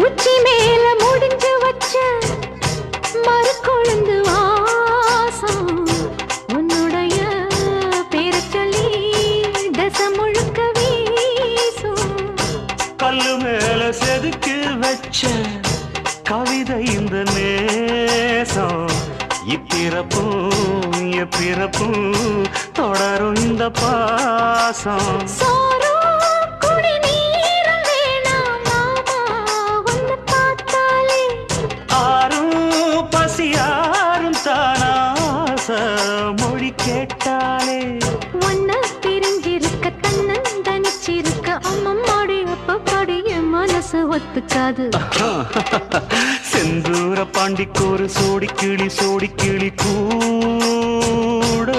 உச்சி மேல முடிஞ்சு வச்ச மறுக்கொழுந்து வாசம் உன்னுடைய பேர சொல்லி தசை முழுக்க வீசும். கல்லு மேல செதுக்கி வச்ச கவிதை இந்த நேசம் இப்பிறப்பும் எப்பிறப்பும் தொடரும் இந்த பாசம். பசியாரும் தானாச மொழி கேட்டாலே ஒன்ன பிரிஞ்சிருக்க தன்னந்தனிச்சிருக்க அம்மம்மாடி அப்பப்பாடி என் மனசு ஒத்துக்காது. செந்தூர பாண்டிக்கு ஒரு சோடி கிளி கூட